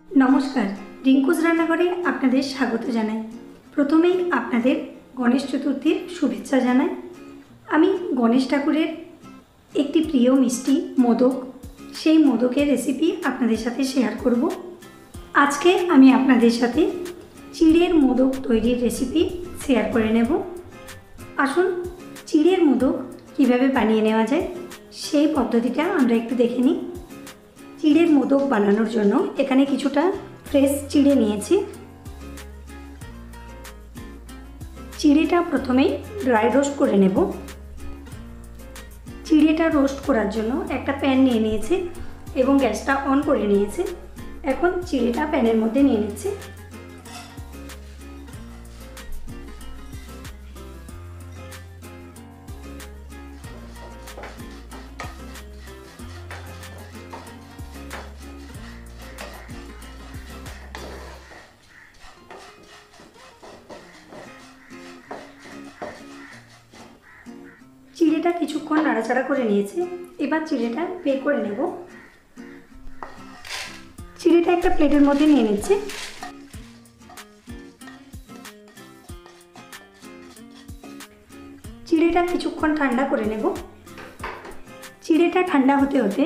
नमस्कार रिंकुज रान्नाघरे आपनादेर स्वागत जानाई। प्रथमेई आपनादेर गणेश चतुर्थीर शुभेच्छा जानाई। आमी गणेश ठाकुरेर एकटी प्रिय मिष्टि मोदक, सेई मोदकेर रेसिपि आपनादेर साथे शेयर करब। आजके आमी आपनादेर साथे चिड़ेर मोदक तैरिर रेसिपि शेयर करे नेब। आसुन चिड़ेर मोदक किभाबे बानिये नेওয়া যায় सेई पद्धतिटा आमरा एकटु देखे निই। चिड़ेर मोदक बानानोर जोन्नो एखाने किछुटा फ्रेश चिड़े निয়েছি। चिड़ेटा प्रथमेই ड्राई रोस्ट करे नेब। चिड़ेटा रोस्ट करार जोन्नो एकटा पैन निয়ে নিয়েছি এবং গ্যাসটা অন করে নিয়েছি। এখন চিড়েটা প্যানের মধ্যে নিয়ে নিচ্ছি। चिड़ेटा किछुक्षण नाड़ाचाड़ा करे निয়েছি। এবার চিড়েটা বের করে নেব। চিড়েটা একটা প্লেটের মধ্যে নিয়ে নিচ্ছি। চিড়েটা কিছুক্ষণ ঠান্ডা করে নেব। চিড়েটা ঠান্ডা হতে হতে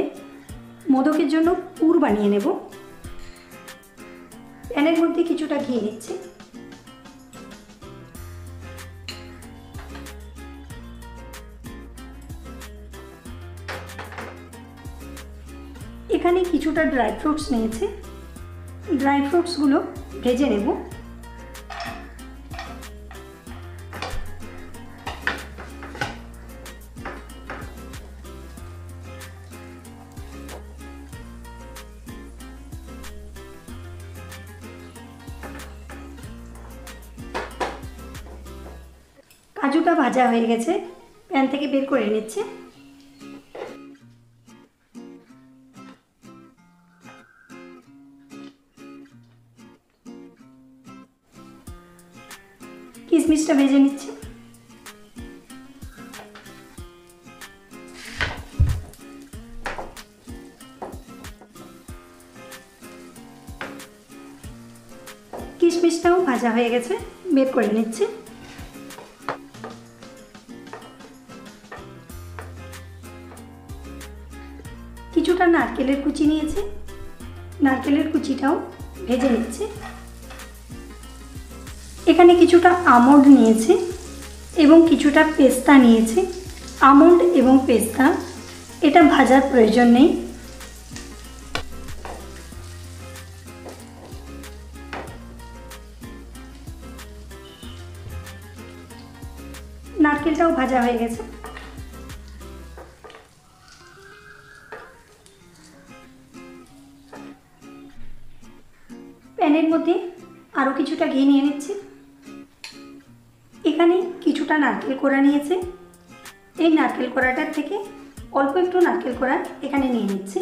মোদকের জন্য পুর বানিয়ে নেব। প্যানের মধ্যে কিছুটা ঘি নিচ্ছি। এখানে কিছুটা ড্রাই ফ্রুটস নিয়েছি। ড্রাই ফ্রুটসগুলো ভেজে নেব। কাজুটা ভাজা হয়ে গেছে, প্যান থেকে বের করে নিচ্ছি। কিশমিশটা ভেজে নিচ্ছি। কিশমিশটাও ভাজা হয়ে গেছে, বের করে নিচ্ছি। কিছুটা নারকেলের কুচি নিয়েছি, নারকেলের কুচিটাও ভেজে নিচ্ছি। এখানে কিছুটা আমন্ড নিয়েছি এবং কিছুটা পেস্তা নিয়েছি। আমন্ড এবং পেস্তা এটা ভাজার প্রয়োজন নেই। নারকেলটাও ভাজা হয়ে গেছে। প্যানের মধ্যে আরও কিছুটা ঘি নিয়ে নিচ্ছি। এখানে কিছুটা নারকেল কোড়া নিয়েছে। এই নারকেল কোড়াটার থেকে অল্প একটু নারকেল কোড়া এখানে নিয়ে নিচ্ছি।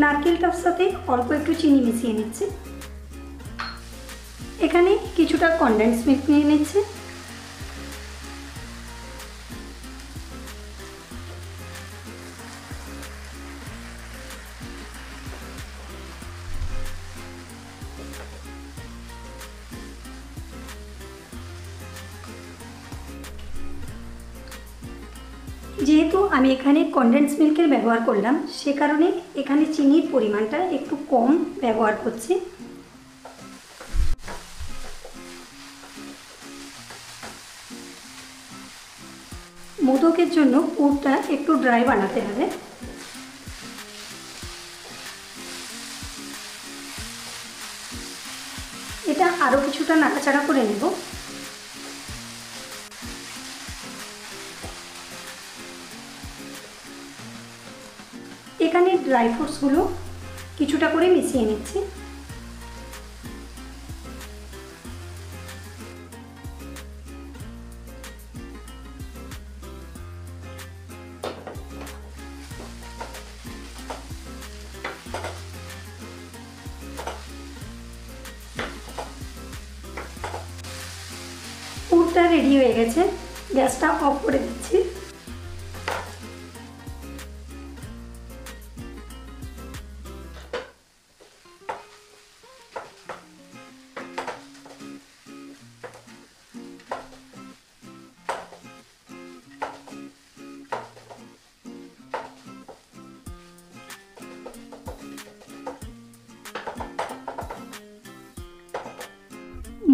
নারকেলটার সাথে অল্প একটু চিনি মিশিয়ে নিচ্ছি। এখানে কিছুটা কনডেন্স মিল্ক নিয়ে নিচ্ছি। যেহেতু আমি এখানে কনডেন্স মিল্কের ব্যবহার করলাম, সে কারণে এখানে চিনির পরিমাণটা একটু কম ব্যবহার করছি। মোদকের জন্য পুরটা একটু ড্রাই বানাতে হবে। এটা আরও কিছুটা নাড়াচাড়া করে নেব। এখানে ড্রাই ফ্রুটসগুলো কিছুটা করে মিশিয়ে নিচ্ছি। মিশ্রণটা রেডি হয়ে গেছে, গ্যাসটা অফ করে দিচ্ছি।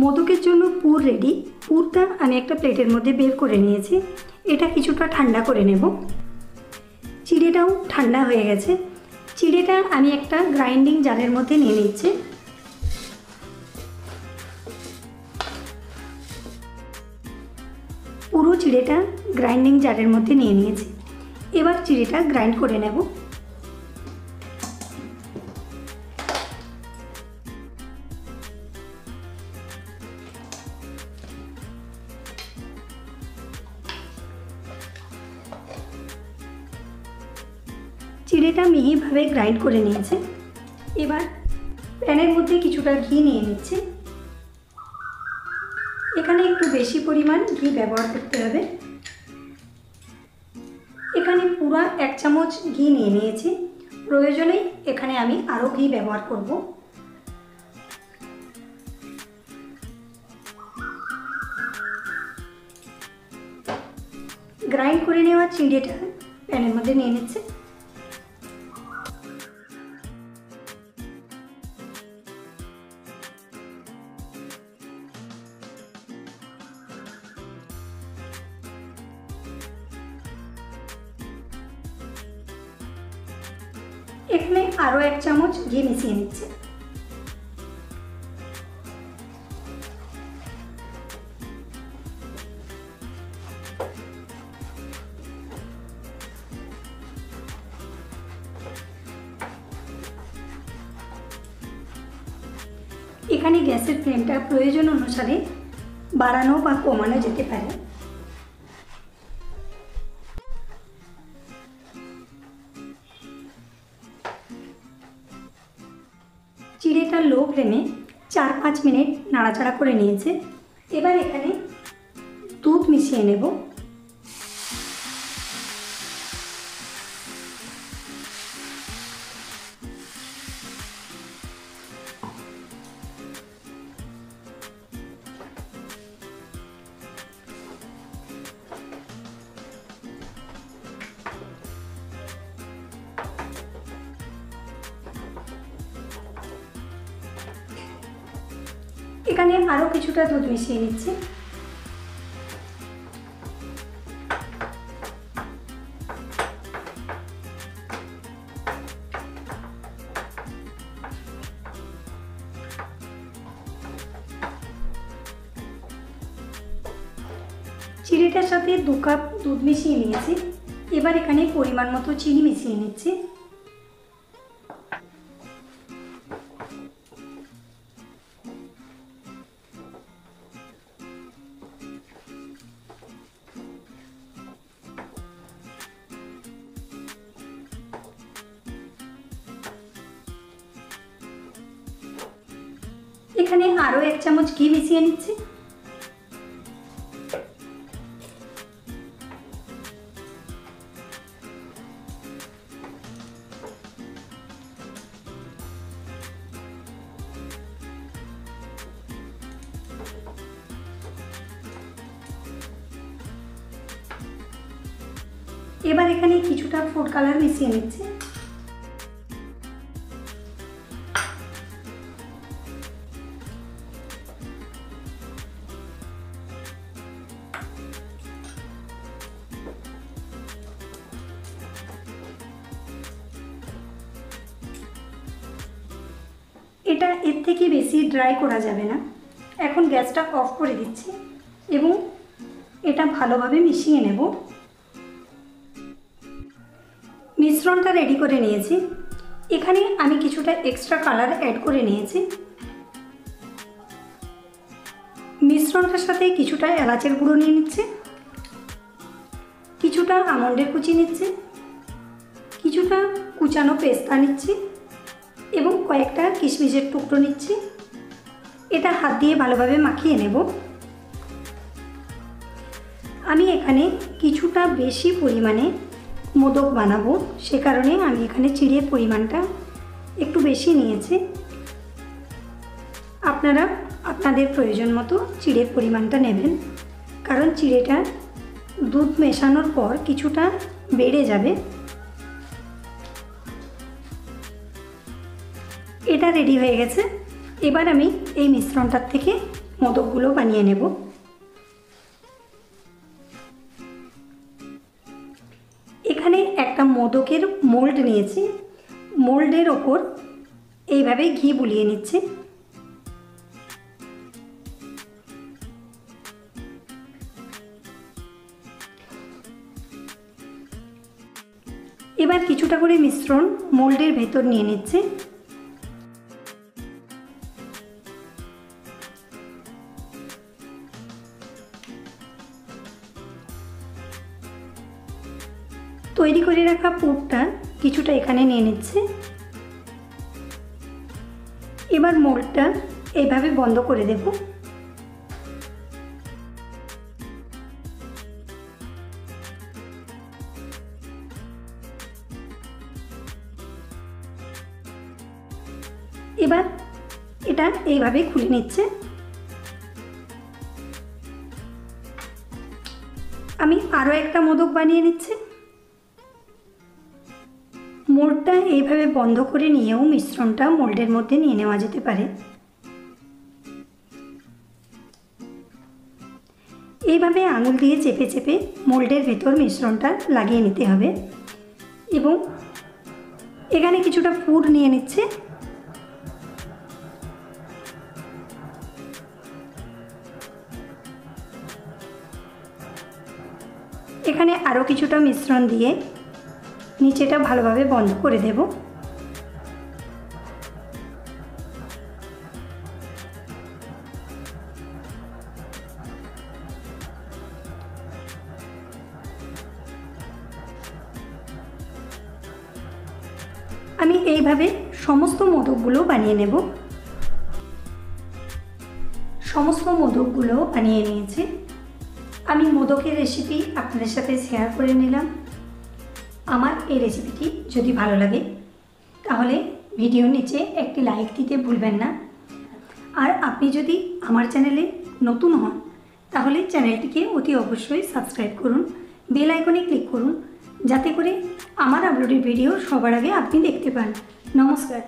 মোদকের জন্য পুর রেডি। পুরটা আমি একটা প্লেটের মধ্যে বের করে নিয়েছি। এটা কিছুটা ঠান্ডা করে নেব। চিড়েটাও ঠান্ডা হয়ে গেছে। চিড়েটা আমি একটা গ্রাইন্ডিং জারের মধ্যে নিয়ে নিচ্ছি। পুরো চিড়েটা গ্রাইন্ডিং জারের মধ্যে নিয়ে নিয়েছি। এবার চিড়েটা গ্রাইন্ড করে নেব। চিড়েটা মিহিভাবে গ্রাইন্ড করে নিয়েছে। এবার প্যানের মধ্যে কিছুটা ঘি নিয়ে নিচ্ছে। এখানে একটু বেশি পরিমাণ ঘি ব্যবহার করতে হবে। এখানে পুরো 1 চামচ ঘি নিয়ে নিয়েছি। প্রয়োজনে এখানে আমি আরও ঘি ব্যবহার করব। গ্রাইন্ড করে নেওয়া চিড়েটা প্যানের মধ্যে নিয়ে নিচ্ছে। এখানে আরও 1 চামচ ঘি মিশিয়ে নিচ্ছে। এখানে গ্যাসের ফ্লেমটা প্রয়োজন অনুসারে বাড়ানো বা কমানো যেতে পারে। চিড়েটা লো ফ্লেমে 4-5 মিনিট নাড়াচাড়া করে নিয়েছে। এবার এখানে দুধ মিশিয়ে নেব। এখানে আরও কিছুটা দুধ মিশিয়ে নিচ্ছি। চিড়েটার সাথে 2 কাপ দুধ মিশিয়ে নিয়েছি। এবার এখানে পরিমাণ মতো চিনি মিশিয়ে নিচ্ছি। এখানে আরও 1 চামচ ঘি মিশিয়ে নিচ্ছি। এবার এখানে কিছুটা ফুড কালার মিশিয়ে নিচ্ছি। এটা এর থেকে বেশি ড্রাই করা যাবে না। এখন গ্যাসটা অফ করে দিচ্ছি এবং এটা ভালোভাবে মিশিয়ে নেব। মিশ্রণটা রেডি করে নিয়েছি। এখানে আমি কিছুটা এক্সট্রা কালার অ্যাড করে নিয়েছি। মিশ্রণটার সাথে কিছুটা এলাচের গুঁড়ো নিয়ে নিচ্ছে, কিছুটা আমন্ডের কুচি নিচ্ছে, কিছুটা কুচানো পেস্তা নিচ্ছি এবং কয়েকটা কিশমিশের টুকরো নিচ্ছি। এটা হাত দিয়ে ভালোভাবে মাখিয়ে নেব। আমি এখানে কিছুটা বেশি পরিমাণে মোদক বানাবো, সে কারণে আমি এখানে চিড়ের পরিমাণটা একটু বেশি নিয়েছি। আপনারা আপনাদের প্রয়োজন মতো চিড়ের পরিমাণটা নেবেন, কারণ চিড়েটা দুধ মেশানোর পর কিছুটা বেড়ে যাবে। এটা রেডি হয়ে গেছে। এবার আমি এই মিশ্রণটার থেকে মোদকগুলো বানিয়ে নেব। এখানে একটা মোদকের মোল্ড নিয়েছি, মোল্ডের ওপর এইভাবে ঘি বুলিয়ে নিচ্ছি। এবার কিছুটা করে মিশ্রণ মোল্ডের ভেতর নিয়ে নিচ্ছি। তৈরি করে রাখা পুরটা কিছুটা এখানে নিয়ে নিচ্ছে। এবার মোল্ডটা এইভাবে বন্ধ করে দেব। এবার এটা এইভাবে খুলে নিচ্ছে। আমি আরও একটা মোদক বানিয়ে নিচ্ছি। মোল্ডটা এইভাবে বন্ধ করে নিয়েও মিশ্রণটা মোল্ডের মধ্যে নিয়ে নেওয়া যেতে পারে। এইভাবে আঙুল দিয়ে চেপে চেপে মোল্ডের ভেতর মিশ্রণটা লাগিয়ে নিতে হবে এবং এখানে কিছুটা পুর নিয়ে নিচ্ছে। এখানে আরও কিছুটা মিশ্রণ দিয়ে নিচেটা ভালোভাবে বন্ধ করে দেব। আমি এইভাবে সমস্ত মোদকগুলো বানিয়ে নেব। সমস্ত মোদকগুলো বানিয়ে নিয়েছি। আমি মোদকের রেসিপি আপনাদের সাথে শেয়ার করে নিলাম। আমার এই রেসিপিটি যদি ভালো লাগে তাহলে ভিডিওর নিচে একটি লাইক দিতে ভুলবেন না। আর আপনি যদি আমার চ্যানেলে নতুন হন তাহলে চ্যানেলটিকে অতি অবশ্যই সাবস্ক্রাইব করুন, বেল আইকনে ক্লিক করুন, যাতে করে আমার আপলোডের ভিডিও সবার আগে আপনি দেখতে পান। নমস্কার।